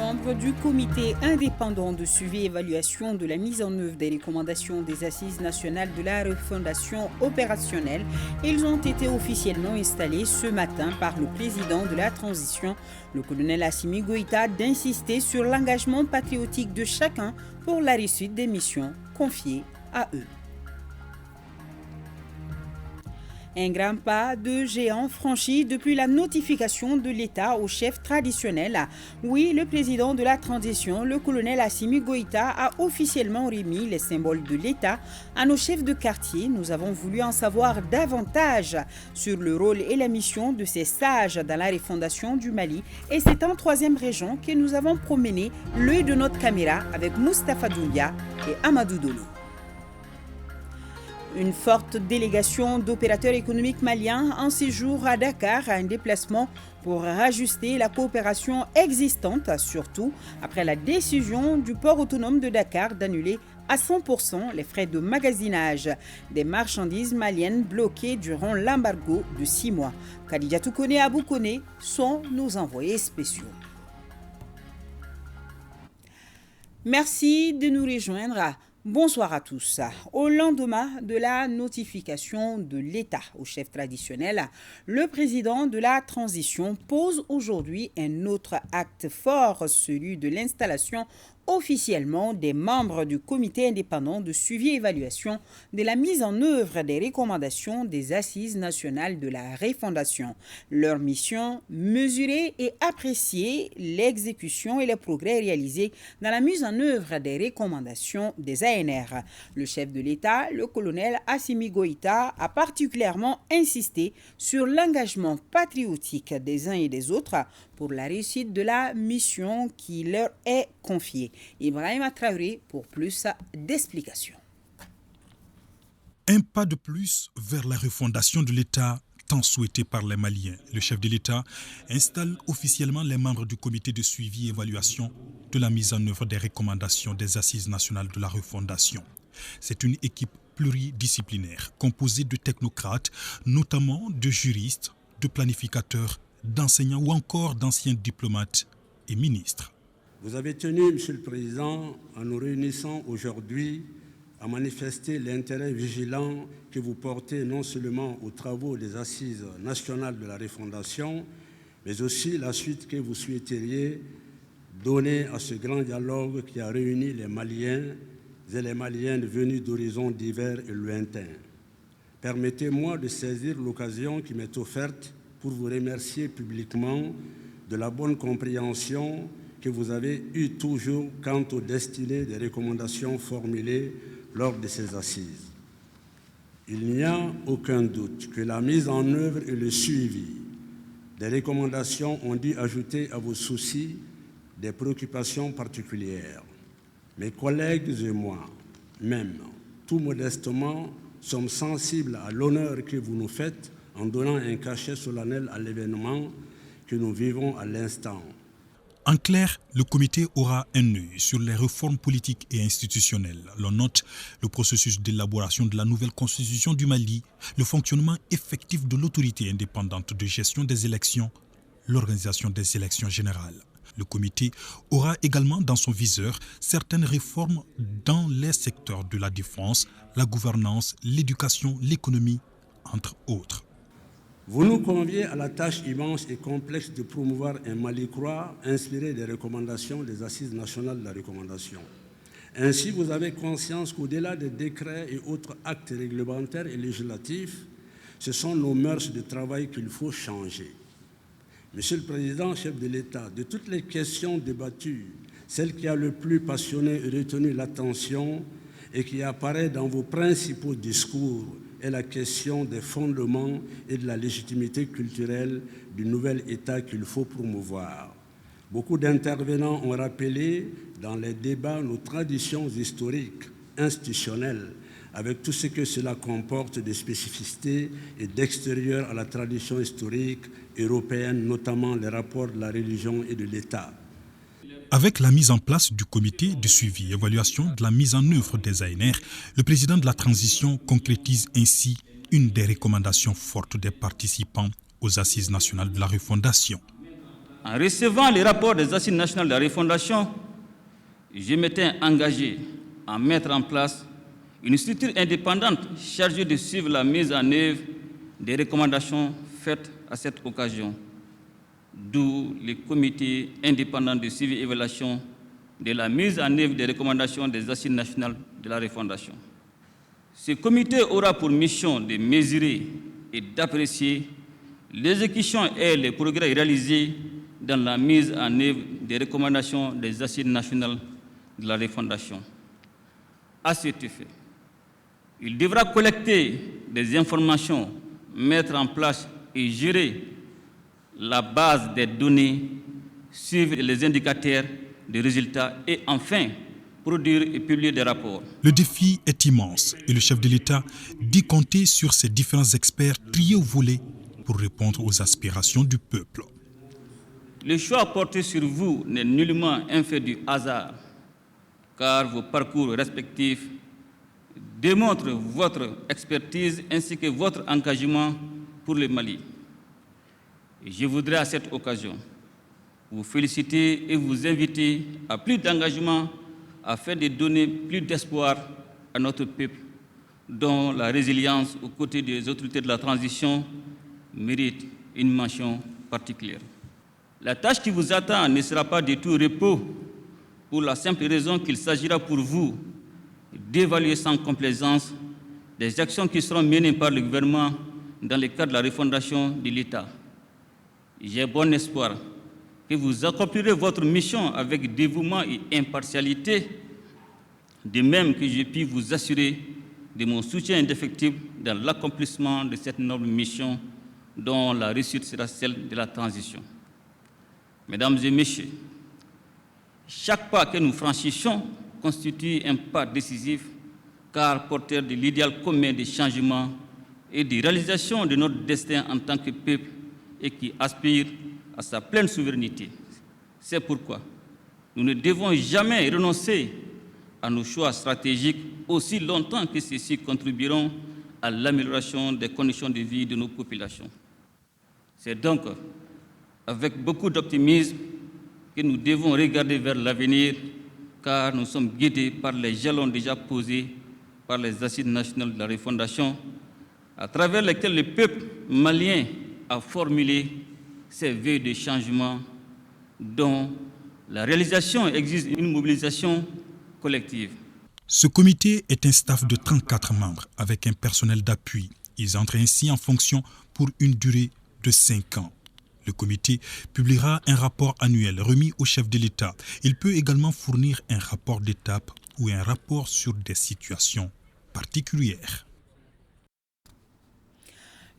membres du comité indépendant de suivi et évaluation de la mise en œuvre des recommandations des Assises nationales de la refondation opérationnelle. Ils ont été officiellement installés ce matin par le président de la transition, le colonel Assimi Goïta, d'insister sur l'engagement patriotique de chacun pour la réussite des missions confiées à eux. Un grand pas de géant franchi depuis la notification de l'État au chef traditionnel. Oui, le président de la transition, le colonel Assimi Goïta, a officiellement remis les symboles de l'État à nos chefs de quartier. Nous avons voulu en savoir davantage sur le rôle et la mission de ces sages dans la refondation du Mali. Et c'est en troisième région que nous avons promené l'œil de notre caméra avec Moustapha Doumbia et Amadou Dolo. Une forte délégation d'opérateurs économiques maliens en séjour à Dakar a un déplacement pour rajuster la coopération existante, surtout après la décision du port autonome de Dakar d'annuler à 100% les frais de magasinage des marchandises maliennes bloquées durant l'embargo de 6 mois. Khadijatou Kone et Abou Kone sont nos envoyés spéciaux. Merci de nous rejoindre. Bonsoir à tous. Au lendemain de la notification de l'État au chef traditionnel, le président de la transition pose aujourd'hui un autre acte fort, celui de l'installation officiellement des membres du comité indépendant de suivi et évaluation de la mise en œuvre des recommandations des Assises nationales de la refondation. Leur mission, mesurer et apprécier l'exécution et les progrès réalisés dans la mise en œuvre des recommandations des ANR. Le chef de l'État, le colonel Assimi Goïta, a particulièrement insisté sur l'engagement patriotique des uns et des autres pour la réussite de la mission qui leur est confiée. Ibrahim Traoré pour plus d'explications. Un pas de plus vers la refondation de l'État tant souhaité par les Maliens. Le chef de l'État installe officiellement les membres du comité de suivi et évaluation de la mise en œuvre des recommandations des Assises nationales de la refondation. C'est une équipe pluridisciplinaire composée de technocrates, notamment de juristes, de planificateurs, d'enseignants ou encore d'anciens diplomates et ministres. Vous avez tenu, Monsieur le Président, en nous réunissant aujourd'hui, à manifester l'intérêt vigilant que vous portez non seulement aux travaux des Assises nationales de la refondation, mais aussi la suite que vous souhaiteriez donner à ce grand dialogue qui a réuni les Maliens et les Maliennes venus d'horizons divers et lointains. Permettez-moi de saisir l'occasion qui m'est offerte pour vous remercier publiquement de la bonne compréhension que vous avez eue toujours quant aux destinées des recommandations formulées lors de ces assises. Il n'y a aucun doute que la mise en œuvre et le suivi des recommandations ont dû ajouter à vos soucis des préoccupations particulières. Mes collègues et moi, même, tout modestement, sommes sensibles à l'honneur que vous nous faites en donnant un cachet solennel à l'événement que nous vivons à l'instant. En clair, le comité aura un œil sur les réformes politiques et institutionnelles. L'on note le processus d'élaboration de la nouvelle constitution du Mali, le fonctionnement effectif de l'autorité indépendante de gestion des élections, l'organisation des élections générales. Le comité aura également dans son viseur certaines réformes dans les secteurs de la défense, la gouvernance, l'éducation, l'économie, entre autres. Vous nous conviez à la tâche immense et complexe de promouvoir un Mali croix inspiré des recommandations des Assises nationales de la recommandation. Ainsi, vous avez conscience qu'au-delà des décrets et autres actes réglementaires et législatifs, ce sont nos mœurs de travail qu'il faut changer. Monsieur le Président, chef de l'État, de toutes les questions débattues, celle qui a le plus passionné et retenu l'attention et qui apparaît dans vos principaux discours est la question des fondements et de la légitimité culturelle du nouvel État qu'il faut promouvoir. Beaucoup d'intervenants ont rappelé dans les débats nos traditions historiques, institutionnelles, avec tout ce que cela comporte de spécificités et d'extérieur à la tradition historique européenne, notamment les rapports de la religion et de l'État. Avec la mise en place du comité de suivi et évaluation de la mise en œuvre des ANR, le président de la transition concrétise ainsi une des recommandations fortes des participants aux Assises nationales de la refondation. en recevant les rapports des Assises nationales de la refondation, je m'étais engagé à mettre en place une structure indépendante chargée de suivre la mise en œuvre des recommandations faites à cette occasion, d'où le comité indépendant de suivi et évaluation de la mise en œuvre des recommandations des Assises nationales de la refondation. Ce comité aura pour mission de mesurer et d'apprécier l'exécution et les progrès réalisés dans la mise en œuvre des recommandations des Assises nationales de la refondation. À cet effet, il devra collecter des informations, mettre en place et gérer la base des données, suivre les indicateurs de résultats et enfin produire et publier des rapports. Le défi est immense et le chef de l'État dit compter sur ses différents experts triés au volet pour répondre aux aspirations du peuple. Le choix porté sur vous n'est nullement un fait du hasard, car vos parcours respectifs démontrent votre expertise ainsi que votre engagement pour le Mali. Et je voudrais à cette occasion vous féliciter et vous inviter à plus d'engagement afin de donner plus d'espoir à notre peuple, dont la résilience aux côtés des autorités de la transition mérite une mention particulière. La tâche qui vous attend ne sera pas du tout repos, pour la simple raison qu'il s'agira pour vous d'évaluer sans complaisance les actions qui seront menées par le gouvernement dans le cadre de la refondation de l'État. J'ai bon espoir que vous accomplirez votre mission avec dévouement et impartialité, de même que je puis vous assurer de mon soutien indéfectible dans l'accomplissement de cette noble mission dont la réussite sera celle de la transition. Mesdames et messieurs, chaque pas que nous franchissons constitue un pas décisif, car porteur de l'idéal commun de changement et de réalisation de notre destin en tant que peuple et qui aspire à sa pleine souveraineté. C'est pourquoi nous ne devons jamais renoncer à nos choix stratégiques aussi longtemps que ceux-ci contribueront à l'amélioration des conditions de vie de nos populations. C'est donc avec beaucoup d'optimisme que nous devons regarder vers l'avenir, car nous sommes guidés par les jalons déjà posés par les Assises nationales de la refondation, à travers lesquels le peuple malien a formulé ses vœux de changement dont la réalisation exige une mobilisation collective. Ce comité est un staff de 34 membres avec un personnel d'appui. Ils entrent ainsi en fonction pour une durée de 5 ans. Le comité publiera un rapport annuel remis au chef de l'État. Il peut également fournir un rapport d'étape ou un rapport sur des situations particulières.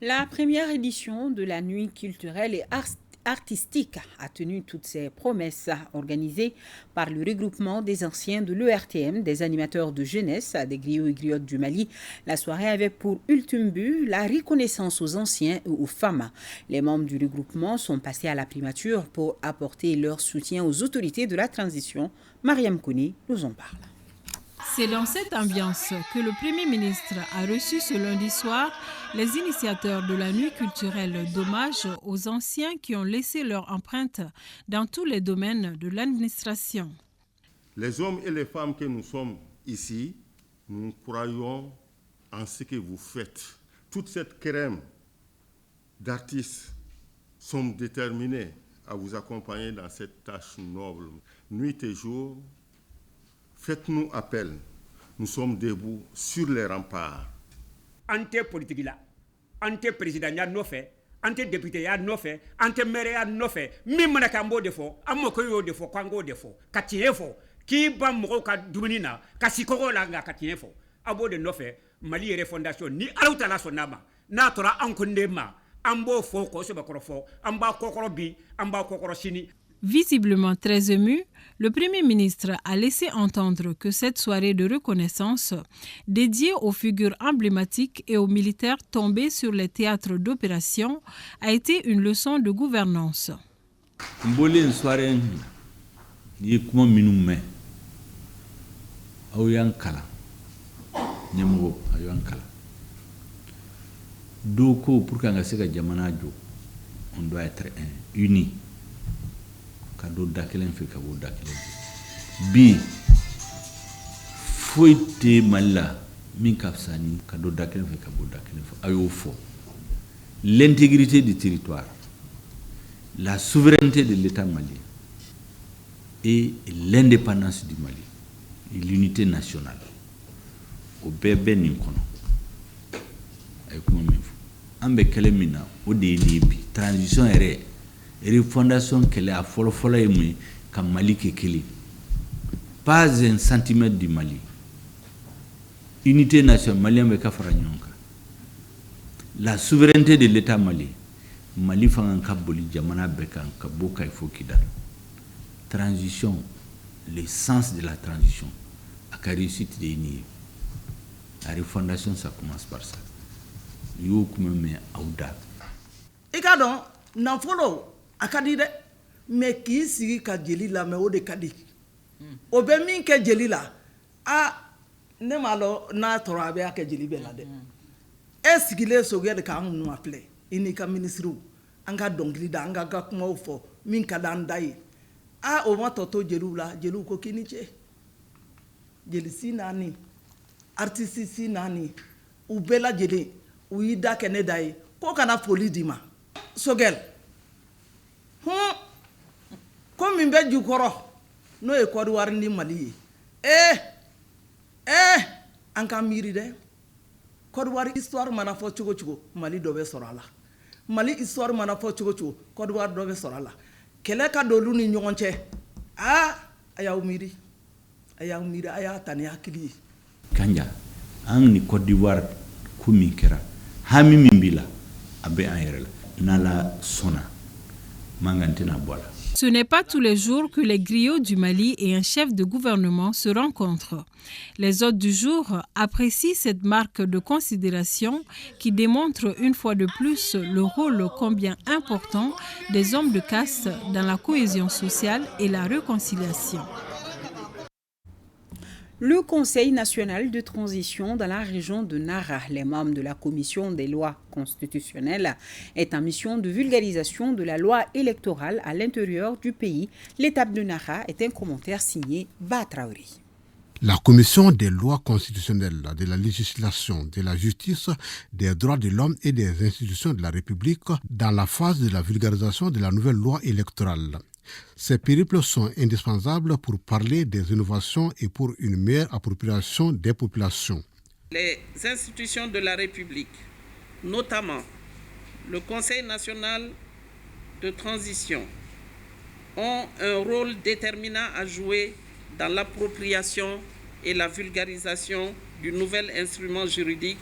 La première édition de la Nuit culturelle et artistique a tenu toutes ses promesses, organisée par le regroupement des anciens de l'ERTM, des animateurs de jeunesse, des griots et griottes du Mali. La soirée avait pour ultime but la reconnaissance aux anciens et aux femmes. Les membres du regroupement sont passés à la primature pour apporter leur soutien aux autorités de la transition. Mariam Kouni nous en parle. C'est dans cette ambiance que le Premier ministre a reçu ce lundi soir les initiateurs de la nuit culturelle d'hommage aux anciens qui ont laissé leur empreinte dans tous les domaines de l'administration. Les hommes et les femmes que nous sommes ici, nous croyons en ce que vous faites. Toute cette crème d'artistes sont déterminés à vous accompagner dans cette tâche noble. Nuit et jour, faites-nous appel. Nous sommes debout sur les remparts. Ante politique là, ante président ya nofe, ante député ya nofe, ante maire ya nofe. Même na kambo defo, amoko yo defo, kwango defo, katiefo, ki ba moko ka dumunina, kasikoro la nga katiefo. Abo de nofe, Mali refondation ni aluta la sonama. Na tora ankondema, ambo fo ko se bakorofo, amba kokoro bi, amba kokoro sini. Visiblement très ému, le Premier ministre a laissé entendre que cette soirée de reconnaissance, dédiée aux figures emblématiques et aux militaires tombés sur les théâtres d'opération, a été une leçon de gouvernance. On doit être unis. ka do da kelen fe ka bo da kelen bi foite malla min kapsani ka do da kelen fe ka bo da kelen fe ayo fo l'intégrité du territoire, la souveraineté de l'État malien et l'indépendance du Mali et l'unité nationale au bébé n'imkono ay kuma min fo ambe kele mina o de libi transition ere fondation kele a folo e mu ka Mali ke kele pas un centimètre du Mali unité nationale malien be ka fara nyonka la souveraineté de l'État malien Mali fangan ka boli jamana bekan ka boka ifo kidal transition l'essence de la transition à la réussite des nids. La refondation, ça commence par ça. Yo kumeme auda. Ikado na follow akadi de me ki sigi ka jeli la me o de kadi. O be min ke jeli la a ne malo na tora be ke jeli be la de. E sigile so ge de ka nu appelé ini ka ministre anga dongli da anga ga kuma fo min ka dan dai. A o ma toto jelu la jelu ko kini che. Jeli si nani artiste si nani u bela jeli u ida kene dai ko kana foli dima sogel ko min be jukoro no e ko war ni Mali an ka miri de ko war histoire mana fo chugo Mali do be sorala Mali histoire mana fo chugo ko war do be sorala kele ka do lu ni ñonche aya umiri aya tani hakili kanja an ni Côte d'Ivoire kumi kera hami mimbila abe ayerela nala sona mangantina bola. Ce n'est pas tous les jours que les griots du Mali et un chef de gouvernement se rencontrent. Les hôtes du jour apprécient cette marque de considération qui démontre une fois de plus le rôle combien important des hommes de caste dans la cohésion sociale et la réconciliation. Le Conseil national de transition dans la région de Nara, les membres de la commission des lois constitutionnelles, est en mission de vulgarisation de la loi électorale à l'intérieur du pays. L'étape de Nara est un commentaire signé Batraori. La commission des lois constitutionnelles, de la législation, de la justice, des droits de l'homme et des institutions de la République dans la phase de la vulgarisation de la nouvelle loi électorale. Ces périples sont indispensables pour parler des innovations et pour une meilleure appropriation des populations. Les institutions de la République, notamment le Conseil national de transition, ont un rôle déterminant à jouer dans l'appropriation et la vulgarisation du nouvel instrument juridique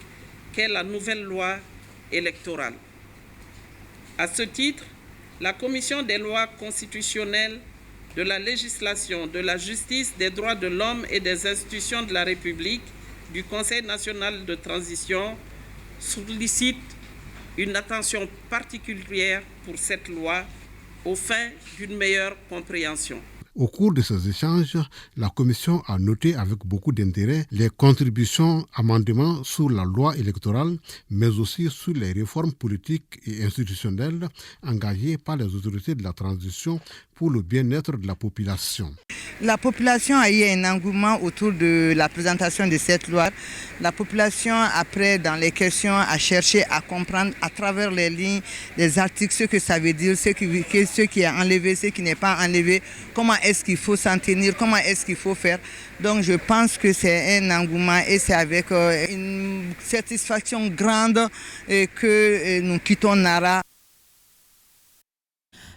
qu'est la nouvelle loi électorale. À ce titre, la Commission des lois constitutionnelles, de la législation, de la justice, des droits de l'homme et des institutions de la République, du Conseil national de transition, sollicite une attention particulière pour cette loi aux fins d'une meilleure compréhension. Au cours de ces échanges, la Commission a noté avec beaucoup d'intérêt les contributions, amendements sur la loi électorale, mais aussi sur les réformes politiques et institutionnelles engagées par les autorités de la transition pour le bien-être de la population. La population a eu un engouement autour de la présentation de cette loi. La population, après, dans les questions, a cherché à comprendre à travers les lignes, les articles, ce que ça veut dire, ce qui est enlevé, ce qui n'est pas enlevé, comment est-ce qu'il faut s'en tenir, comment est-ce qu'il faut faire. Donc je pense que c'est un engouement et c'est avec une satisfaction grande que nous quittons Nara.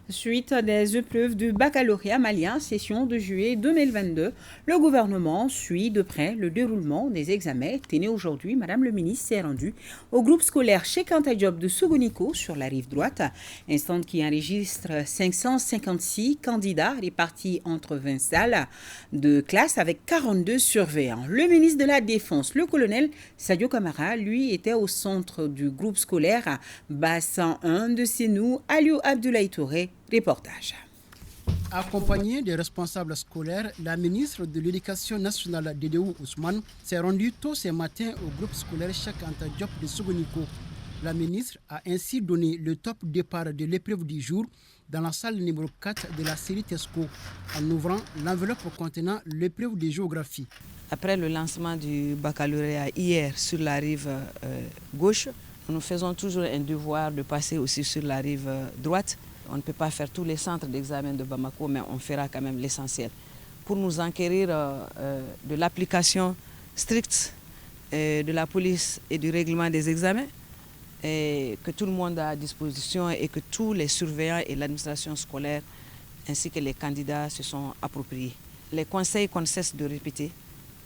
Suite des épreuves du baccalauréat malien, session de juillet 2022, le gouvernement suit de près le déroulement des examens. Tenez aujourd'hui, Madame le ministre s'est rendue au groupe scolaire Cheikh Anta Diop de Sogoniko sur la rive droite, un stand qui enregistre 556 candidats répartis entre 20 salles de classe avec 42 surveillants. Le ministre de la Défense, le colonel Sadio Kamara, lui était au centre du groupe scolaire Bassan 1 de Sénou, Aliou Abdoulaye Touré. Reportage. Accompagnée des responsables scolaires, la ministre de l'Éducation nationale Dédéou Ousmane s'est rendue tôt ce matin au groupe scolaire Cheikh Anta Diop de Sogoniko. La ministre a ainsi donné le top départ de l'épreuve du jour dans la salle numéro 4 de la série TESCO, en ouvrant l'enveloppe contenant l'épreuve de géographie. Après le lancement du baccalauréat hier sur la rive gauche, nous faisons toujours un devoir de passer aussi sur la rive droite. On ne peut pas faire tous les centres d'examen de Bamako, mais on fera quand même l'essentiel. Pour nous enquérir de l'application stricte de la police et du règlement des examens, et que tout le monde a à disposition et que tous les surveillants et l'administration scolaire ainsi que les candidats se sont appropriés. Les conseils qu'on cesse de répéter,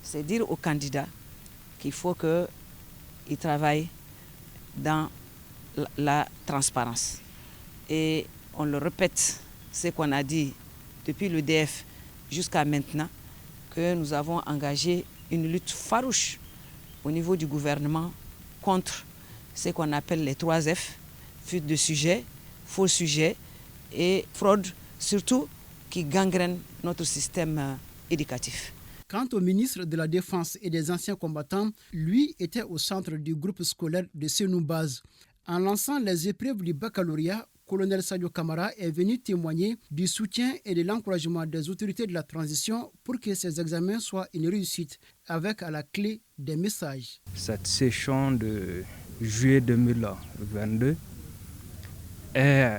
c'est dire aux candidats qu'il faut qu'ils travaillent dans la transparence. Et on le répète, ce qu'on a dit depuis le DF jusqu'à maintenant, que nous avons engagé une lutte farouche au niveau du gouvernement contre ce qu'on appelle les 3 F, fuite de sujets, faux sujets et fraude, surtout qui gangrènent notre système éducatif. Quant au ministre de la Défense et des anciens combattants, lui était au centre du groupe scolaire de Senoubaz. En lançant les épreuves du baccalauréat, colonel Sadio Kamara est venu témoigner du soutien et de l'encouragement des autorités de la transition pour que ces examens soient une réussite, avec à la clé des messages. Cette session de juillet 2022 est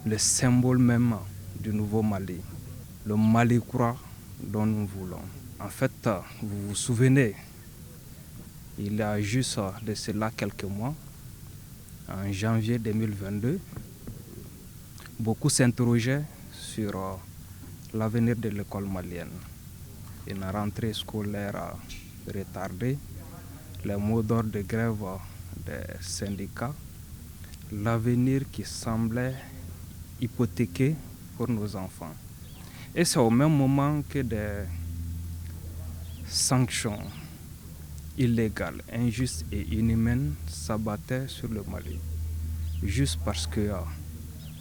le symbole même du nouveau Mali, le Mali croix dont nous voulons. En fait, vous vous souvenez, il y a juste de cela quelques mois, en janvier 2022, beaucoup s'interrogeaient sur l'avenir de l'école malienne. Une rentrée scolaire retardée, les mots d'ordre de grève des syndicats, l'avenir qui semblait hypothéqué pour nos enfants. Et c'est au même moment que des sanctions illégales, injustes et inhumaines s'abattaient sur le Mali, juste parce que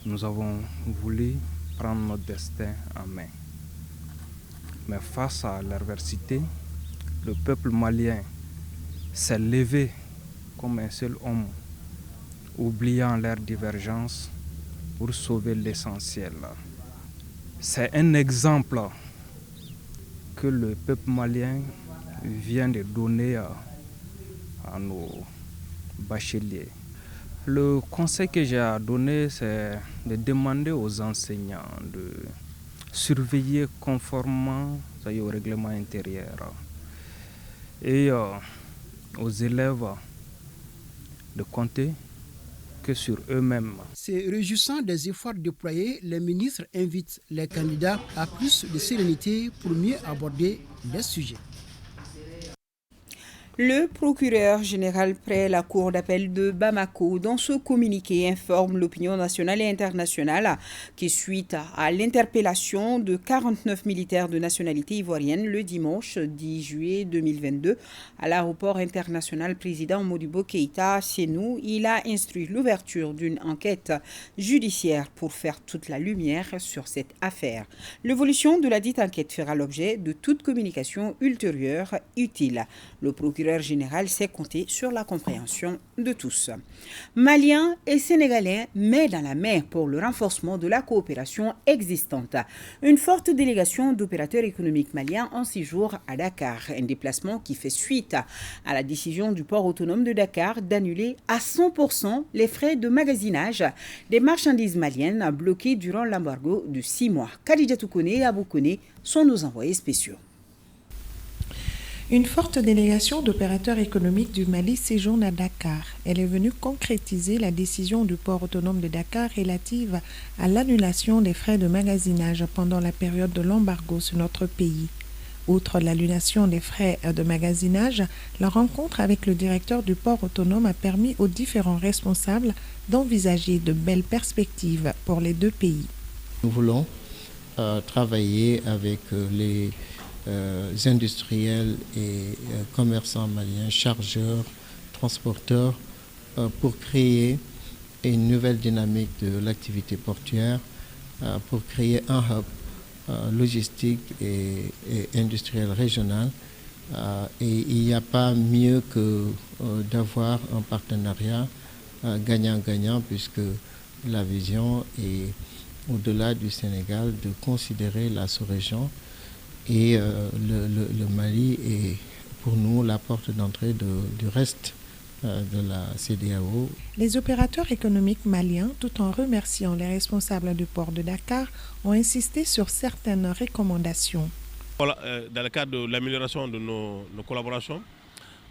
nous avons voulu prendre notre destin en main. Mais face à l'adversité, le peuple malien s'est levé comme un seul homme, oubliant leurs divergences pour sauver l'essentiel. C'est un exemple que le peuple malien vient de donner à nos bacheliers. Le conseil que j'ai à donner, c'est de demander aux enseignants de surveiller conformément au règlement intérieur et aux élèves de compter que sur eux-mêmes. Se réjouissant des efforts déployés, les ministres invitent les candidats à plus de sérénité pour mieux aborder les sujets. Le procureur général près la cour d'appel de Bamako, dans ce communiqué, informe l'opinion nationale et internationale que suite à l'interpellation de 49 militaires de nationalité ivoirienne le dimanche 10 juillet 2022 à l'aéroport international président Modibo Keïta à Sénou, il a instruit l'ouverture d'une enquête judiciaire pour faire toute la lumière sur cette affaire. L'évolution de la dite enquête fera l'objet de toute communication ultérieure utile. Le procureur général sait compter sur la compréhension de tous. Maliens et Sénégalais main dans la main pour le renforcement de la coopération existante. Une forte délégation d'opérateurs économiques maliens en séjour à Dakar. Un déplacement qui fait suite à la décision du port autonome de Dakar d'annuler à 100% les frais de magasinage des marchandises maliennes bloquées durant l'embargo de 6 mois. Khadija Toukone et Abou Kone sont nos envoyés spéciaux. Une forte délégation d'opérateurs économiques du Mali séjourne à Dakar. Elle est venue concrétiser la décision du port autonome de Dakar relative à l'annulation des frais de magasinage pendant la période de l'embargo sur notre pays. Outre l'annulation des frais de magasinage, la rencontre avec le directeur du port autonome a permis aux différents responsables d'envisager de belles perspectives pour les deux pays. Nous voulons travailler avec les industriels et commerçants maliens, chargeurs, transporteurs, pour créer une nouvelle dynamique de l'activité portuaire, pour créer un hub logistique et industriel régional Et il n'y a pas mieux que d'avoir un partenariat gagnant-gagnant, puisque la vision est, au-delà du Sénégal, de considérer la sous-région et le Mali est pour nous la porte d'entrée du reste de la CEDEAO. Les opérateurs économiques maliens, tout en remerciant les responsables du port de Dakar, ont insisté sur certaines recommandations. Voilà, dans le cadre de l'amélioration de nos collaborations,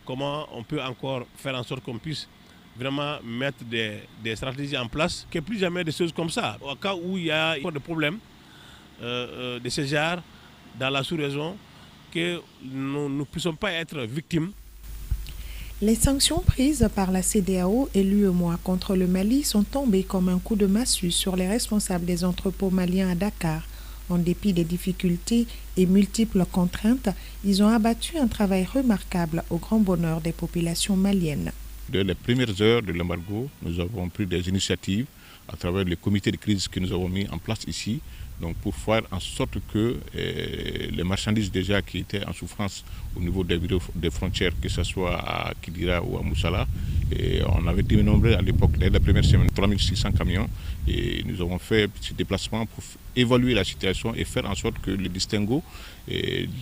comment on peut encore faire en sorte qu'on puisse vraiment mettre des stratégies en place, que plus jamais des choses comme ça. Au cas où il y a des problèmes de ce genre dans la sous-région, que nous ne puissions pas être victimes. Les sanctions prises par la CEDEAO et l'UEMOA contre le Mali sont tombées comme un coup de massue sur les responsables des entrepôts maliens à Dakar. En dépit des difficultés et multiples contraintes, ils ont abattu un travail remarquable au grand bonheur des populations maliennes. Dès les premières heures de l'embargo, nous avons pris des initiatives à travers les comités de crise que nous avons mis en place ici, donc pour faire en sorte que les marchandises déjà qui étaient en souffrance au niveau des frontières, que ce soit à Kidira ou à Moussala, et on avait dénombré à l'époque, dès la première semaine, 3600 camions, et nous avons fait ce déplacement pour évaluer la situation et faire en sorte que le distinguo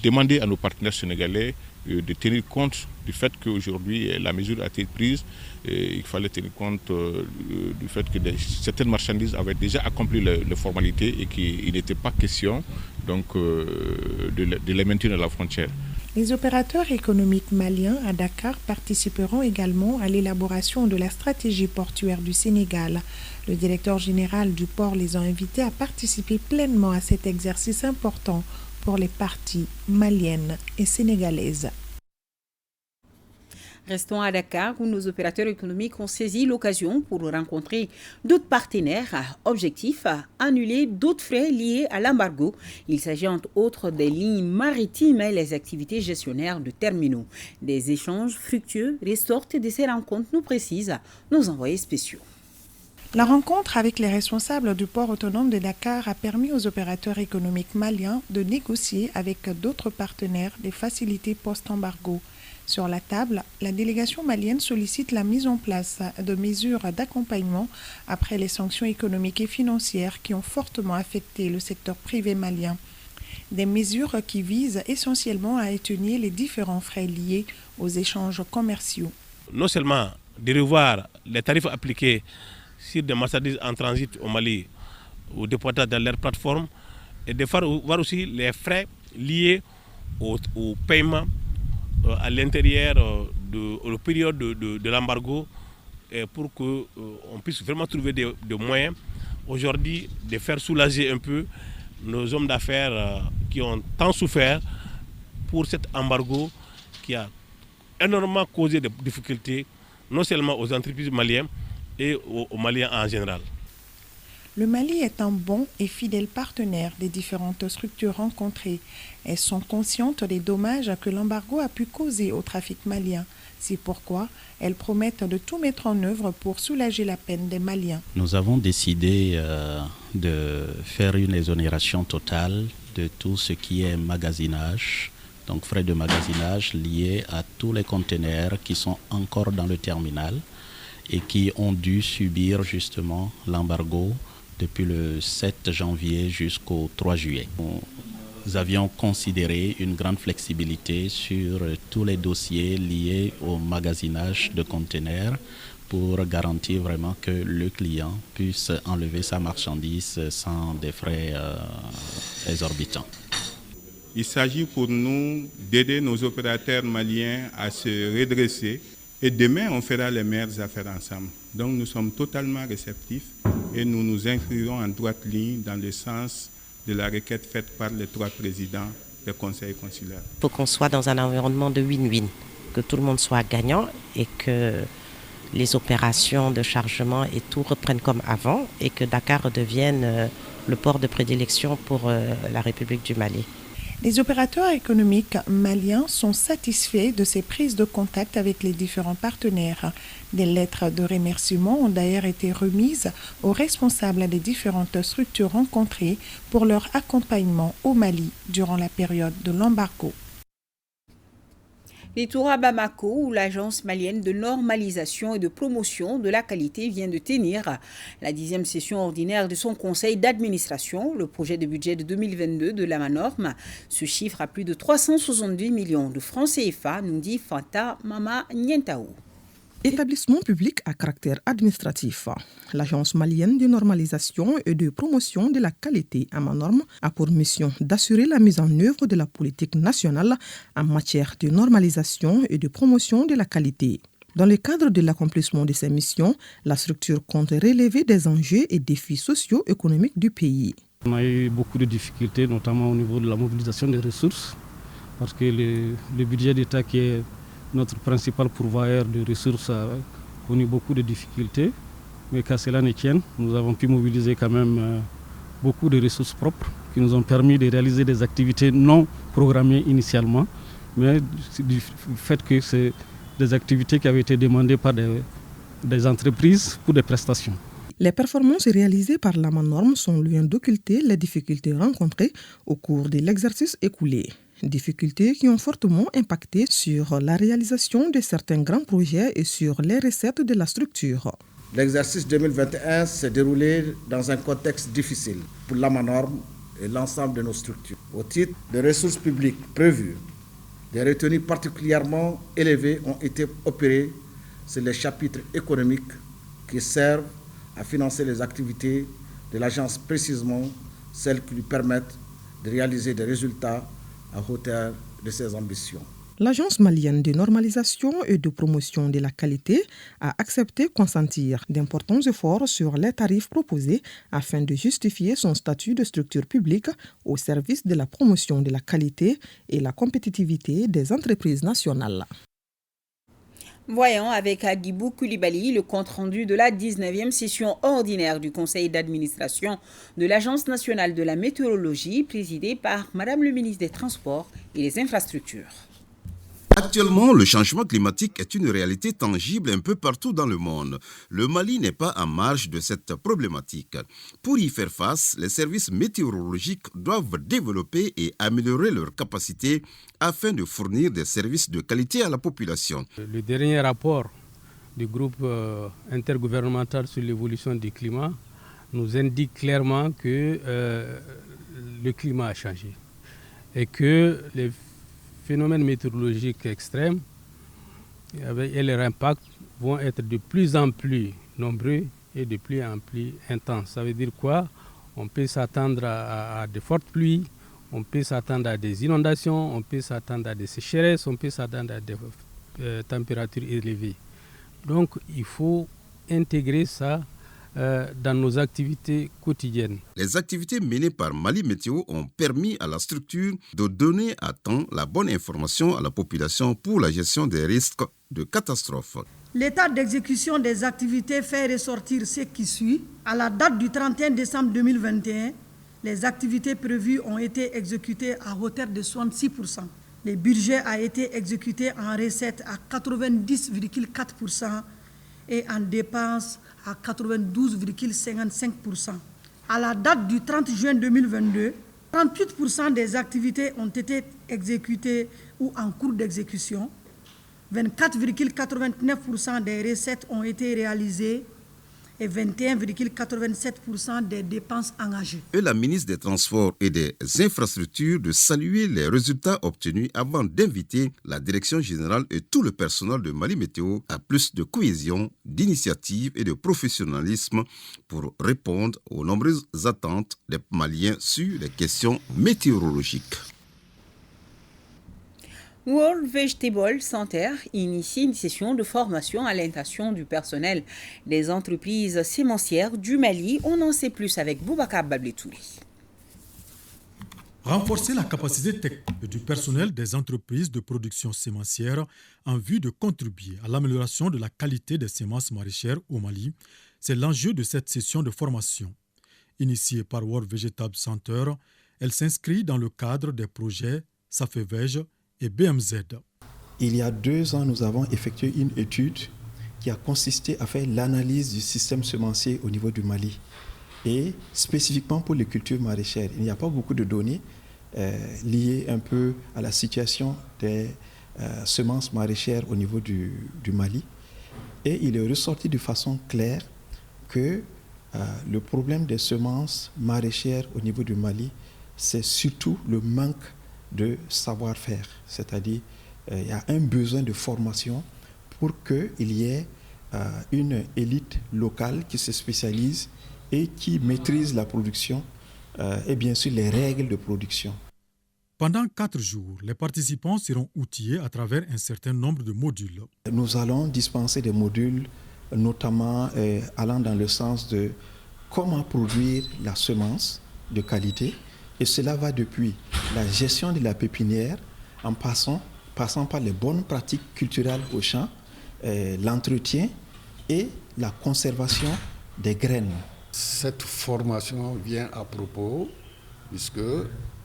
demander à nos partenaires sénégalais de tenir compte du fait qu'aujourd'hui la mesure a été prise. Et il fallait tenir compte du fait que certaines marchandises avaient déjà accompli les formalités et qu'il n'était pas question donc, de les maintenir à la frontière. Les opérateurs économiques maliens à Dakar participeront également à l'élaboration de la stratégie portuaire du Sénégal. Le directeur général du port les a invités à participer pleinement à cet exercice important pour les parties maliennes et sénégalaises. Restons à Dakar où nos opérateurs économiques ont saisi l'occasion pour rencontrer d'autres partenaires. Objectif, annuler d'autres frais liés à l'embargo. Il s'agit entre autres des lignes maritimes et les activités gestionnaires de terminaux. Des échanges fructueux ressortent de ces rencontres, nous précisent nos envoyés spéciaux. La rencontre avec les responsables du port autonome de Dakar a permis aux opérateurs économiques maliens de négocier avec d'autres partenaires des facilités post-embargo. Sur la table, la délégation malienne sollicite la mise en place de mesures d'accompagnement après les sanctions économiques et financières qui ont fortement affecté le secteur privé malien. Des mesures qui visent essentiellement à atténuer les différents frais liés aux échanges commerciaux. Non seulement de revoir les tarifs appliqués sur des marchandises en transit au Mali ou déportées dans leur plateforme, et de voir aussi les frais liés au paiement à l'intérieur de la période de l'embargo, pour qu'on puisse vraiment trouver des moyens aujourd'hui de faire soulager un peu nos hommes d'affaires qui ont tant souffert pour cet embargo qui a énormément causé des difficultés non seulement aux entreprises maliennes et aux Maliens en général. Le Mali est un bon et fidèle partenaire des différentes structures rencontrées. Elles sont conscientes des dommages que l'embargo a pu causer au trafic malien. C'est pourquoi elles promettent de tout mettre en œuvre pour soulager la peine des Maliens. Nous avons décidé de faire une exonération totale de tout ce qui est magasinage, donc frais de magasinage liés à tous les conteneurs qui sont encore dans le terminal et qui ont dû subir justement l'embargo depuis le 7 janvier jusqu'au 3 juillet. Nous avions considéré une grande flexibilité sur tous les dossiers liés au magasinage de conteneurs pour garantir vraiment que le client puisse enlever sa marchandise sans des frais exorbitants. Il s'agit pour nous d'aider nos opérateurs maliens à se redresser. Et demain, on fera les meilleures affaires ensemble. Donc nous sommes totalement réceptifs et nous nous inscrirons en droite ligne dans le sens de la requête faite par les 3 présidents des conseils consulaires. Il faut qu'on soit dans un environnement de win-win, que tout le monde soit gagnant et que les opérations de chargement et tout reprennent comme avant et que Dakar redevienne le port de prédilection pour la République du Mali. Les opérateurs économiques maliens sont satisfaits de ces prises de contact avec les différents partenaires. Des lettres de remerciement ont d'ailleurs été remises aux responsables des différentes structures rencontrées pour leur accompagnement au Mali durant la période de l'embargo. Les tours à Bamako, où l'agence malienne de normalisation et de promotion de la qualité vient de tenir la 10e session ordinaire de son conseil d'administration. Le projet de budget de 2022 de la Manorme se chiffre à plus de 370 millions de francs CFA, nous dit Fanta Mama Nientao. Établissement public à caractère administratif. L'Agence malienne de normalisation et de promotion de la qualité à Manorme a pour mission d'assurer la mise en œuvre de la politique nationale en matière de normalisation et de promotion de la qualité. Dans le cadre de l'accomplissement de ces missions, la structure compte relever des enjeux et défis socio-économiques du pays. On a eu beaucoup de difficultés, notamment au niveau de la mobilisation des ressources, parce que le budget d'État qui est notre principal pourvoyeur de ressources a connu beaucoup de difficultés, mais qu'à cela ne tienne, nous avons pu mobiliser quand même beaucoup de ressources propres qui nous ont permis de réaliser des activités non programmées initialement, mais du fait que c'est des activités qui avaient été demandées par des entreprises pour des prestations. Les performances réalisées par la Manorme sont loin d'occulter les difficultés rencontrées au cours de l'exercice écoulé. Difficultés qui ont fortement impacté sur la réalisation de certains grands projets et sur les recettes de la structure. L'exercice 2021 s'est déroulé dans un contexte difficile pour la Manorme et l'ensemble de nos structures. Au titre des ressources publiques prévues, des retenues particulièrement élevées ont été opérées sur les chapitres économiques qui servent à financer les activités de l'agence, précisément celles qui lui permettent de réaliser des résultats à hauteur de ses ambitions. L'Agence malienne de normalisation et de promotion de la qualité a accepté consentir d'importants efforts sur les tarifs proposés afin de justifier son statut de structure publique au service de la promotion de la qualité et la compétitivité des entreprises nationales. Voyons avec Adibou Koulibaly le compte-rendu de la 19e session ordinaire du conseil d'administration de l'Agence nationale de la météorologie présidée par Madame le ministre des Transports et des Infrastructures. Actuellement, le changement climatique est une réalité tangible un peu partout dans le monde. Le Mali n'est pas en marge de cette problématique. Pour y faire face, les services météorologiques doivent développer et améliorer leurs capacités afin de fournir des services de qualité à la population. Le dernier rapport du groupe intergouvernemental sur l'évolution du climat nous indique clairement que le climat a changé et que les phénomènes météorologiques extrêmes et leur impact vont être de plus en plus nombreux et de plus en plus intenses. Ça veut dire quoi? On peut s'attendre à de fortes pluies, on peut s'attendre à des inondations, on peut s'attendre à des sécheresses, on peut s'attendre à des températures élevées. Donc il faut intégrer ça dans nos activités quotidiennes. Les activités menées par Mali Météo ont permis à la structure de donner à temps la bonne information à la population pour la gestion des risques de catastrophes. L'état d'exécution des activités fait ressortir ce qui suit. À la date du 31 décembre 2021, les activités prévues ont été exécutées à hauteur de 66%. Le budget a été exécuté en recettes à 90,4% et en dépenses à 92,55%. À la date du 30 juin 2022, 38% des activités ont été exécutées ou en cours d'exécution. 24,89% des recettes ont été réalisées et 21,87% des dépenses engagées. Et la ministre des Transports et des Infrastructures de saluer les résultats obtenus avant d'inviter la direction générale et tout le personnel de Mali Météo à plus de cohésion, d'initiative et de professionnalisme pour répondre aux nombreuses attentes des Maliens sur les questions météorologiques. World Vegetable Center initie une session de formation à l'intention du personnel des entreprises sémencières du Mali. On en sait plus avec Boubacar Babletouli. Renforcer la capacité technique du personnel des entreprises de production sémencière en vue de contribuer à l'amélioration de la qualité des semences maraîchères au Mali, c'est l'enjeu de cette session de formation. Initiée par World Vegetable Center, elle s'inscrit dans le cadre des projets Safevej et BMZ. Il y a 2 ans, nous avons effectué une étude qui a consisté à faire l'analyse du système semencier au niveau du Mali. Et spécifiquement pour les cultures maraîchères, il n'y a pas beaucoup de données liées un peu à la situation des semences maraîchères au niveau du Mali. Et il est ressorti de façon claire que le problème des semences maraîchères au niveau du Mali, c'est surtout le manque de savoir-faire. C'est-à-dire il y a un besoin de formation pour qu'il y ait une élite locale qui se spécialise et qui maîtrise la production et bien sûr les règles de production. Pendant 4 jours, les participants seront outillés à travers un certain nombre de modules. Nous allons dispenser des modules, notamment allant dans le sens de comment produire la semence de qualité. Et cela va depuis la gestion de la pépinière, en passant par les bonnes pratiques culturelles au champ, l'entretien et la conservation des graines. Cette formation vient à propos, puisque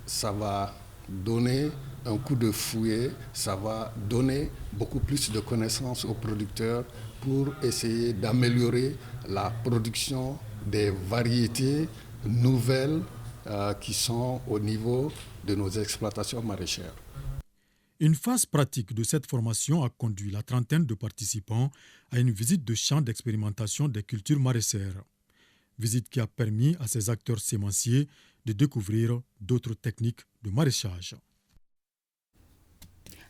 ça va donner un coup de fouet, ça va donner beaucoup plus de connaissances aux producteurs pour essayer d'améliorer la production des variétés nouvelles qui sont au niveau de nos exploitations maraîchères. Une phase pratique de cette formation a conduit la trentaine de participants à une visite de champ d'expérimentation des cultures maraîchères. Visite qui a permis à ces acteurs sémenciers de découvrir d'autres techniques de maraîchage.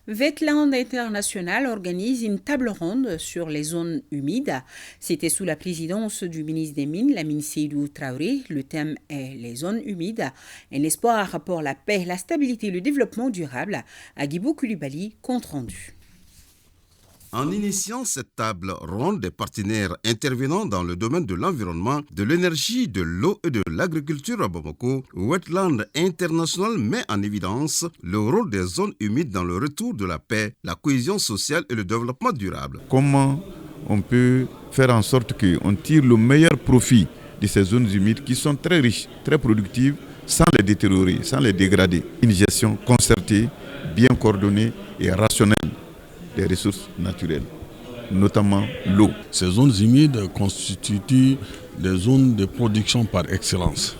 Wetland International organise une table ronde sur les zones humides. C'était sous la présidence du ministre des Mines, Lamine Seydou Traoré. Le thème est les zones humides, un espoir pour la paix, la stabilité et le développement durable. Agibou Koulibaly, compte rendu. En initiant cette table ronde, des partenaires intervenant dans le domaine de l'environnement, de l'énergie, de l'eau et de l'agriculture à Bamako, Wetland International met en évidence le rôle des zones humides dans le retour de la paix, la cohésion sociale et le développement durable. Comment on peut faire en sorte qu'on tire le meilleur profit de ces zones humides qui sont très riches, très productives, sans les détériorer, sans les dégrader. Une gestion concertée, bien coordonnée et rationnelle des ressources naturelles, notamment l'eau. Ces zones humides constituent des zones de production par excellence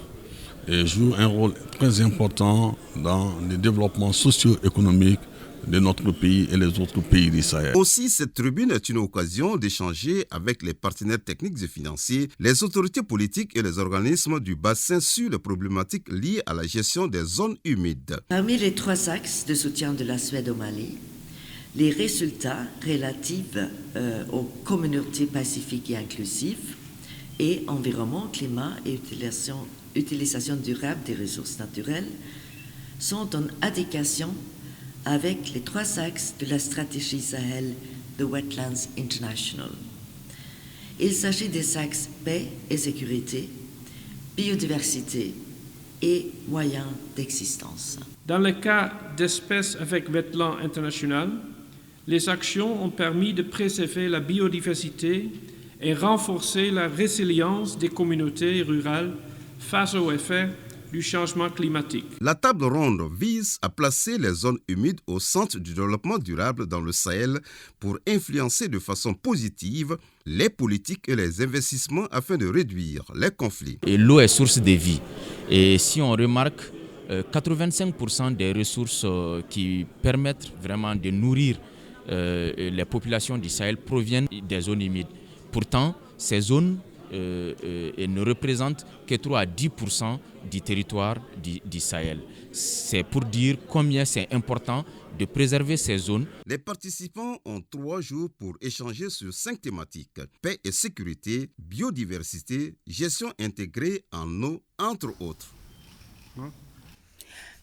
et jouent un rôle très important dans le développement socio-économique de notre pays et les autres pays du Sahel. Aussi, cette tribune est une occasion d'échanger avec les partenaires techniques et financiers, les autorités politiques et les organismes du bassin sur les problématiques liées à la gestion des zones humides. Parmi les 3 axes de soutien de la Suède au Mali, les résultats relatifs aux communautés pacifiques et inclusives et environnement, climat et utilisation durable des ressources naturelles sont en adéquation avec les 3 axes de la stratégie Sahel de Wetlands International. Il s'agit des axes paix et sécurité, biodiversité et moyens d'existence. Dans le cas d'espèces avec Wetlands International, les actions ont permis de préserver la biodiversité et renforcer la résilience des communautés rurales face aux effets du changement climatique. La table ronde vise à placer les zones humides au centre du développement durable dans le Sahel pour influencer de façon positive les politiques et les investissements afin de réduire les conflits. Et l'eau est source de vie. Et si on remarque, 85% des ressources qui permettent vraiment de nourrir les populations du Sahel proviennent des zones humides. Pourtant, ces zones ne représentent que 3 à 10% du territoire du Sahel. C'est pour dire combien c'est important de préserver ces zones. Les participants ont 3 jours pour échanger sur 5 thématiques: paix et sécurité, biodiversité, gestion intégrée en eau, entre autres.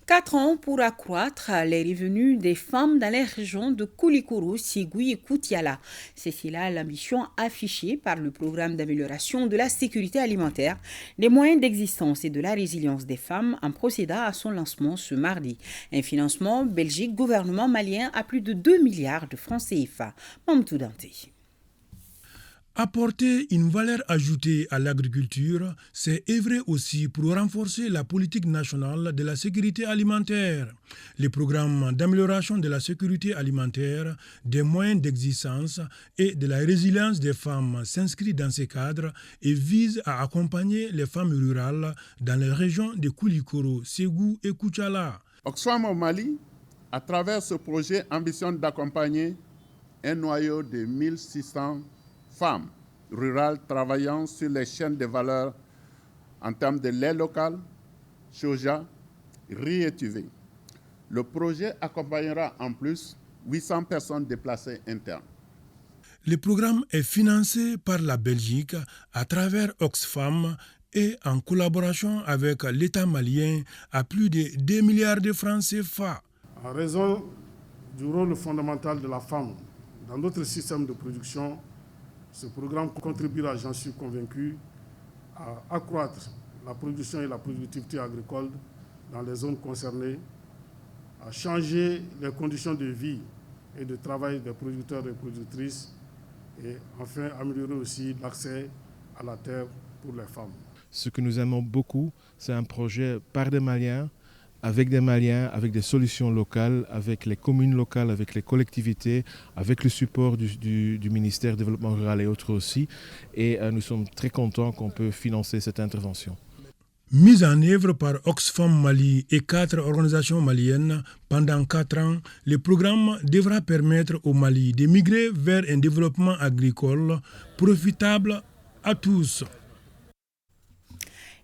4 ans pour accroître les revenus des femmes dans les régions de Koulikoro, Ségou et Koutiala. C'est là l'ambition affichée par le programme d'amélioration de la sécurité alimentaire, des moyens d'existence et de la résilience des femmes en procédant à son lancement ce mardi. Un financement Belgique, gouvernement malien à plus de 2 milliards de francs CFA. Mamtou Dante. Apporter une valeur ajoutée à l'agriculture, c'est œuvrer aussi pour renforcer la politique nationale de la sécurité alimentaire. Les programmes d'amélioration de la sécurité alimentaire, des moyens d'existence et de la résilience des femmes s'inscrivent dans ces cadres et visent à accompagner les femmes rurales dans les régions de Koulikoro, Ségou et Koutiala. Oxfam au Mali À travers ce projet, ambitionne d'accompagner un noyau de 1600 femmes rurales travaillant sur les chaînes de valeur en termes de lait local, soja, riz et tuvé. Le projet accompagnera en plus 800 personnes déplacées internes. Le programme est financé par la Belgique à travers Oxfam et en collaboration avec l'État malien à plus de 2 milliards de francs CFA. En raison du rôle fondamental de la femme dans notre système de production, ce programme contribuera, j'en suis convaincu, à accroître la production et la productivité agricole dans les zones concernées, à changer les conditions de vie et de travail des producteurs et productrices et enfin améliorer aussi l'accès à la terre pour les femmes. Ce que nous aimons beaucoup, c'est un projet par des Maliens, avec des solutions locales, avec les communes locales, avec les collectivités, avec le support du ministère du Développement rural et autres aussi. Et nous sommes très contents qu'on peut financer cette intervention. Mise en œuvre par Oxfam Mali et 4 organisations maliennes pendant 4 ans, le programme devra permettre au Mali de migrer vers un développement agricole profitable à tous.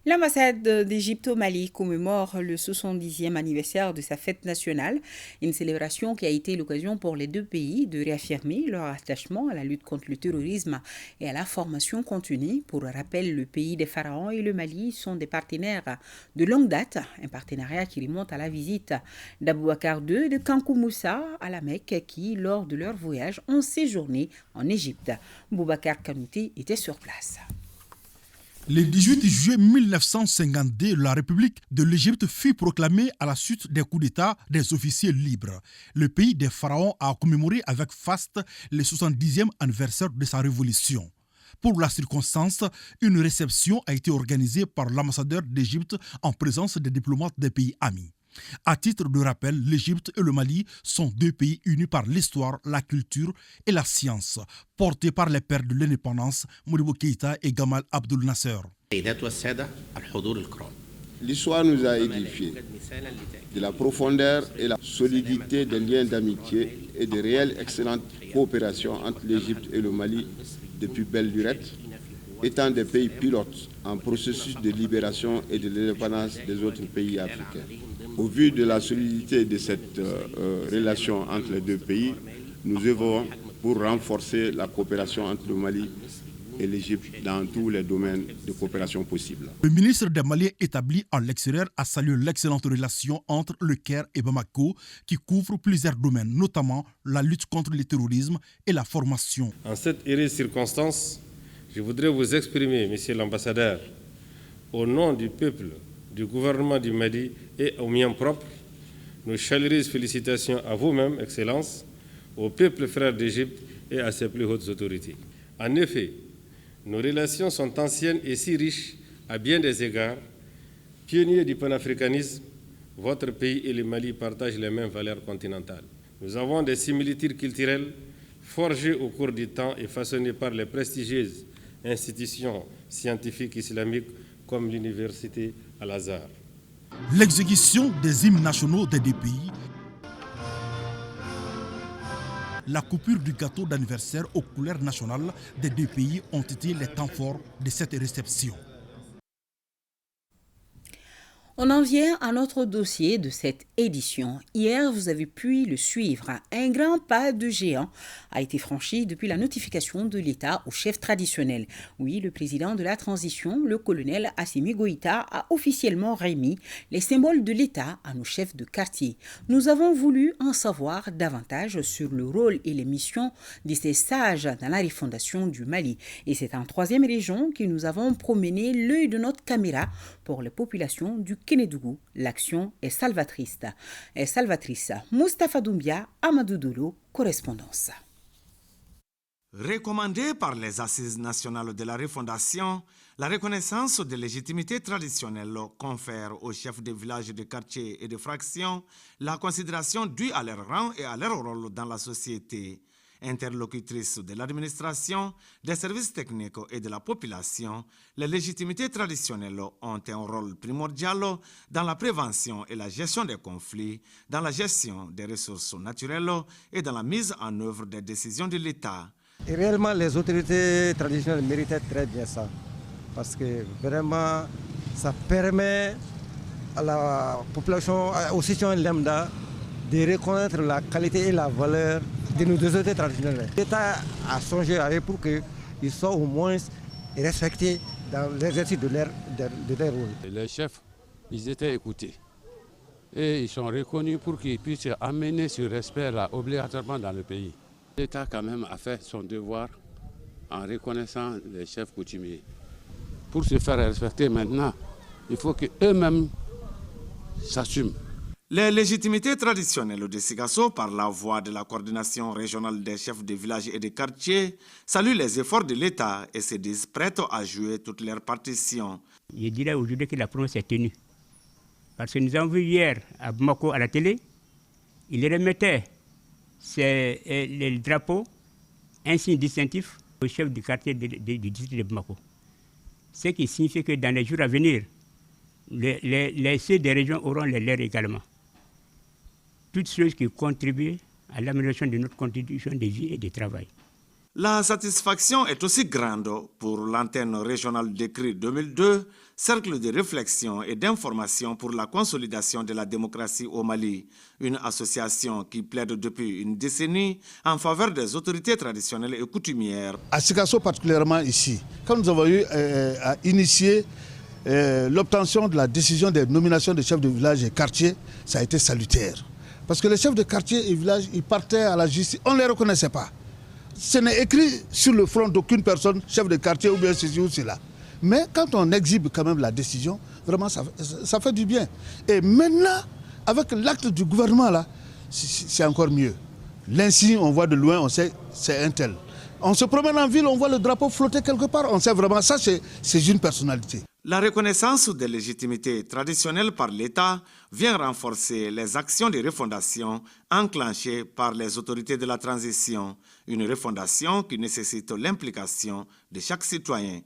L'ambassade d'Égypte au Mali commémore le 70e anniversaire de sa fête nationale, une célébration qui a été l'occasion pour les deux pays de réaffirmer leur attachement à la lutte contre le terrorisme et à la formation continue. Pour rappel, le pays des pharaons et le Mali sont des partenaires de longue date, un partenariat qui remonte à la visite d'Aboubacar II et de Kankou Moussa à la Mecque qui, lors de leur voyage, ont séjourné en Égypte. Boubacar Kanouté était sur place. Le 18 juillet 1952, la République de l'Égypte fut proclamée à la suite des coups d'État des officiers libres. Le pays des pharaons a commémoré avec faste le 70e anniversaire de sa révolution. Pour la circonstance, une réception a été organisée par l'ambassadeur d'Égypte en présence des diplomates des pays amis. À titre de rappel, l'Égypte et le Mali sont deux pays unis par l'histoire, la culture et la science, portés par les pères de l'indépendance, Modibo Keïta et Gamal Abdel Nasser. L'histoire nous a édifiés de la profondeur et la solidité des liens d'amitié et de réelles excellentes coopérations entre l'Égypte et le Mali depuis belle lurette, étant des pays pilotes en processus de libération et de l'indépendance des autres pays africains. Au vu de la solidité de cette relation entre les deux pays, nous œuvrons pour renforcer la coopération entre le Mali et l'Égypte dans tous les domaines de coopération possibles. Le ministre des Maliens établi en l'extérieur a salué l'excellente relation entre le Caire et Bamako qui couvre plusieurs domaines, notamment la lutte contre le terrorisme et la formation. En cette heureuse circonstance, je voudrais vous exprimer, monsieur l'ambassadeur, au nom du peuple, du gouvernement du Mali et au mien propre, nos chaleureuses félicitations à vous-même, Excellence, au peuple frère d'Égypte et à ses plus hautes autorités. En effet, nos relations sont anciennes et si riches à bien des égards. Pionniers du panafricanisme, votre pays et le Mali partagent les mêmes valeurs continentales. Nous avons des similitudes culturelles forgées au cours du temps et façonnées par les prestigieuses institutions scientifiques islamiques comme l'université Al-Azhar. L'exécution des hymnes nationaux des deux pays, la coupure du gâteau d'anniversaire aux couleurs nationales des deux pays ont été les temps forts de cette réception. On en vient à notre dossier de cette édition. Hier, vous avez pu le suivre. Un grand pas de géant a été franchi depuis la notification de l'État au chef traditionnel. Oui, le président de la transition, le colonel Assimi Goïta, a officiellement remis les symboles de l'État à nos chefs de quartier. Nous avons voulu en savoir davantage sur le rôle et les missions de ces sages dans la refondation du Mali. Et c'est en 3e région que nous avons promené l'œil de notre caméra pour les populations du Kénédougou. L'action est salvatrice. Moustapha Doumbia, Amadou Doulou, correspondance. Recommandée par les Assises nationales de la refondation, la reconnaissance de légitimité traditionnelle confère aux chefs de villages, de quartier et de fractions la considération due à leur rang et à leur rôle dans la société. Interlocutrice de l'administration, des services techniques et de la population, les légitimités traditionnelles ont un rôle primordial dans la prévention et la gestion des conflits, dans la gestion des ressources naturelles et dans la mise en œuvre des décisions de l'État. Et réellement, les autorités traditionnelles méritaient très bien ça, parce que vraiment, ça permet à la population, aux citoyens lambda, de reconnaître la qualité et la valeur de nos autorités traditionnelles. L'État a songé avec pour qu'ils soient au moins respectés dans l'exercice de leur rôle. Les chefs, ils étaient écoutés et ils sont reconnus pour qu'ils puissent amener ce respect-là obligatoirement dans le pays. L'État quand même a fait son devoir en reconnaissant les chefs coutumiers. Pour se faire respecter maintenant, il faut qu'eux-mêmes s'assument. Les légitimités traditionnelles de Sigasso, par la voix de la coordination régionale des chefs de village et de quartier, saluent les efforts de l'État et se disent prêts à jouer toutes leurs partitions. Je dirais aujourd'hui que la promesse est tenue. Parce que nous avons vu hier à Bamako à la télé, ils remettaient les drapeaux, un signe distinctif au chef du quartier du district de Bamako. Ce qui signifie que dans les jours à venir, les chefs des régions auront les leurs également. Toutes choses qui contribuent à l'amélioration de notre condition de vie et de travail. La satisfaction est aussi grande pour l'antenne régionale d'écrit 2002, cercle de réflexion et d'information pour la consolidation de la démocratie au Mali, une association qui plaide depuis une décennie en faveur des autorités traditionnelles et coutumières. À Sigasso particulièrement ici, quand nous avons eu à initier l'obtention de la décision des nominations des chefs de village et quartier, ça a été salutaire. Parce que les chefs de quartier et village, ils partaient à la justice, on ne les reconnaissait pas. Ce n'est écrit sur le front d'aucune personne, chef de quartier ou bien ceci ou cela. Mais quand on exhibe quand même la décision, vraiment ça fait du bien. Et maintenant, avec l'acte du gouvernement là, c'est encore mieux. L'insigne, on voit de loin, on sait c'est un tel. On se promène en ville, on voit le drapeau flotter quelque part, on sait vraiment ça, c'est une personnalité. La reconnaissance des légitimités traditionnelles par l'État vient renforcer les actions de refondation enclenchées par les autorités de la transition. Une refondation qui nécessite l'implication de chaque citoyen.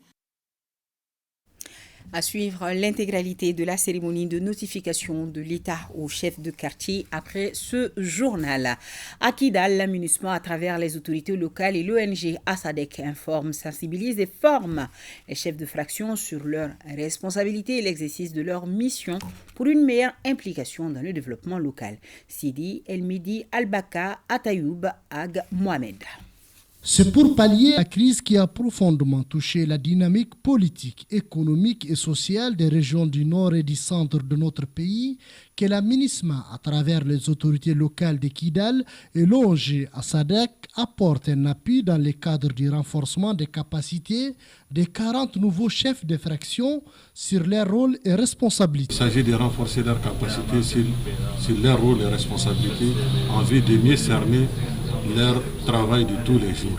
À suivre l'intégralité de la cérémonie de notification de l'État au chef de quartier après ce journal. À Kidal, l'aménagement à travers les autorités locales et l'ONG ASADEC informe, sensibilise et forme les chefs de fraction sur leurs responsabilités et l'exercice de leur mission pour une meilleure implication dans le développement local. Sidi Elmidi Albaka Atayoub Ag Mohamed. C'est pour pallier la crise qui a profondément touché la dynamique politique, économique et sociale des régions du nord et du centre de notre pays que la MINISMA, à travers les autorités locales de Kidal et l'ONG ASADEC, apporte un appui dans le cadre du renforcement des capacités des 40 nouveaux chefs de fraction sur leurs rôles et responsabilités. Il s'agit de renforcer leurs capacités sur leurs rôles et responsabilités en vue de mieux cerner leur travail de tous les jours.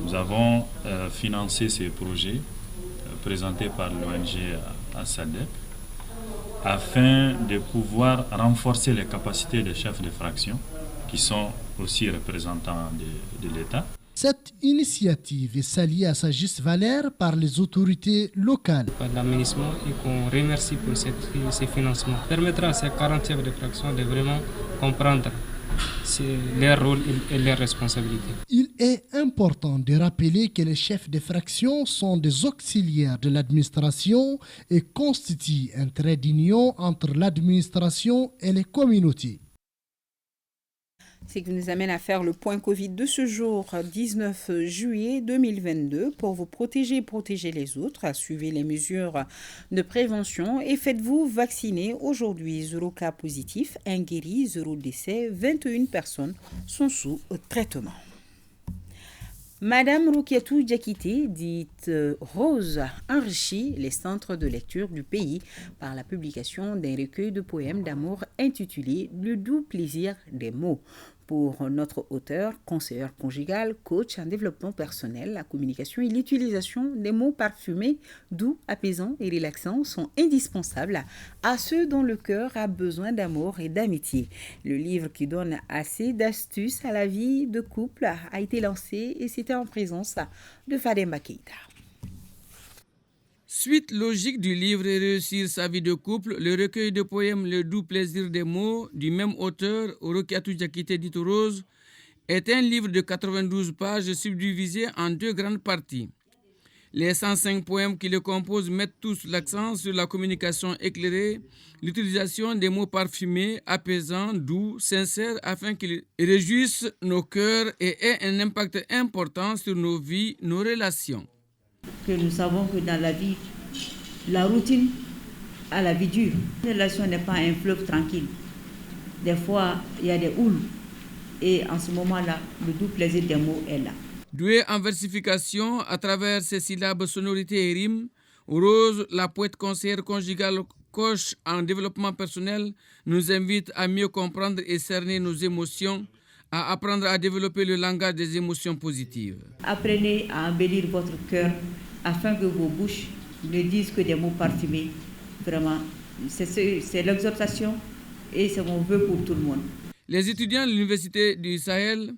Nous avons financé ces projets présentés par l'ONG ASADEC afin de pouvoir renforcer les capacités des chefs de fraction qui sont aussi représentants de l'État. Cette initiative est saluée à sa juste valeur par les autorités locales. L'aménagement et qu'on remercie pour ces financements permettra à ces 40 chefs de fraction de vraiment comprendre leur rôle et leurs responsabilités. Il est important de rappeler que les chefs de fraction sont des auxiliaires de l'administration et constituent un trait d'union entre l'administration et les communautés. Ce qui nous amène à faire le point Covid de ce jour, 19 juillet 2022. Pour vous protéger et protéger les autres, suivez les mesures de prévention et faites-vous vacciner. Aujourd'hui, 0 cas positifs, 1 guéri, 0 décès, 21 personnes sont sous traitement. Madame Roukiatou Diakité, dite Rose, enrichit les centres de lecture du pays par la publication d'un recueil de poèmes d'amour intitulé « Le doux plaisir des mots ». Pour notre auteur, conseillère conjugale, coach en développement personnel, la communication et l'utilisation des mots parfumés, doux, apaisants et relaxants sont indispensables à ceux dont le cœur a besoin d'amour et d'amitié. Le livre qui donne assez d'astuces à la vie de couple a été lancé et c'était en présence de Fademba Keïta. Suite logique du livre Réussir sa vie de couple, le recueil de poèmes Le doux plaisir des mots du même auteur, Orokiatou Diakité dito Rose, est un livre de 92 pages subdivisé en 2 grandes parties. Les 105 poèmes qui le composent mettent tous l'accent sur la communication éclairée, l'utilisation des mots parfumés, apaisants, doux, sincères, afin qu'ils réjouissent nos cœurs et aient un impact important sur nos vies, nos relations. Que nous savons que dans la vie, la routine a la vie dure. La relation n'est pas un fleuve tranquille. Des fois, il y a des houles. Et en ce moment-là, le doux plaisir des mots est là. Douée en versification, à travers ses syllabes, sonorités et rimes, Rose, la poète conseillère conjugale coach en développement personnel, nous invite à mieux comprendre et cerner nos émotions, à apprendre à développer le langage des émotions positives. Apprenez à embellir votre cœur afin que vos bouches ne disent que des mots parfumés. Vraiment, c'est l'exhortation et c'est mon vœu pour tout le monde. Les étudiants de l'Université du Sahel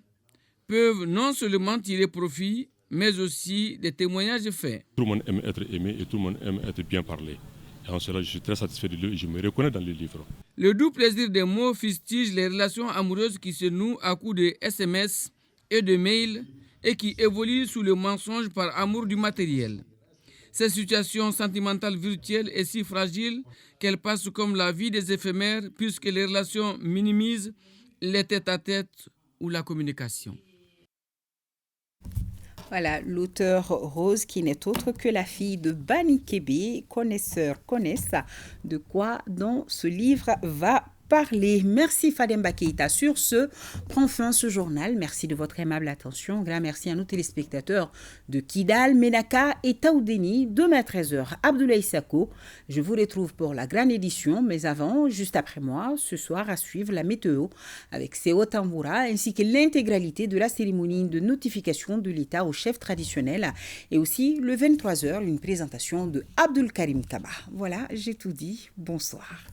peuvent non seulement tirer profit, mais aussi des témoignages faits. Tout le monde aime être aimé et tout le monde aime être bien parlé. Et en cela, je suis très satisfait de lui et je me reconnais dans le livre. Le doux plaisir des mots fustige les relations amoureuses qui se nouent à coups de SMS et de mails et qui évoluent sous le mensonge par amour du matériel. Cette situation sentimentale virtuelle est si fragile qu'elle passe comme la vie des éphémères puisque les relations minimisent les tête-à-tête ou la communication. Voilà, l'auteur Rose, qui n'est autre que la fille de Bani Kébé, connaisseurs connaissent de quoi dans ce livre va parler. Merci Fademba Keïta. Sur ce, prend fin ce journal. Merci de votre aimable attention. Grand merci à nos téléspectateurs de Kidal, Menaka et Taoudeni. Demain 13h, Abdoulaye Sako. Je vous retrouve pour la grande édition, mais avant, juste après moi, ce soir à suivre la météo avec Seo Tamboura ainsi que l'intégralité de la cérémonie de notification de l'État au chef traditionnel et aussi le 23h, une présentation de Abdul Karim Kaba. Voilà, j'ai tout dit. Bonsoir.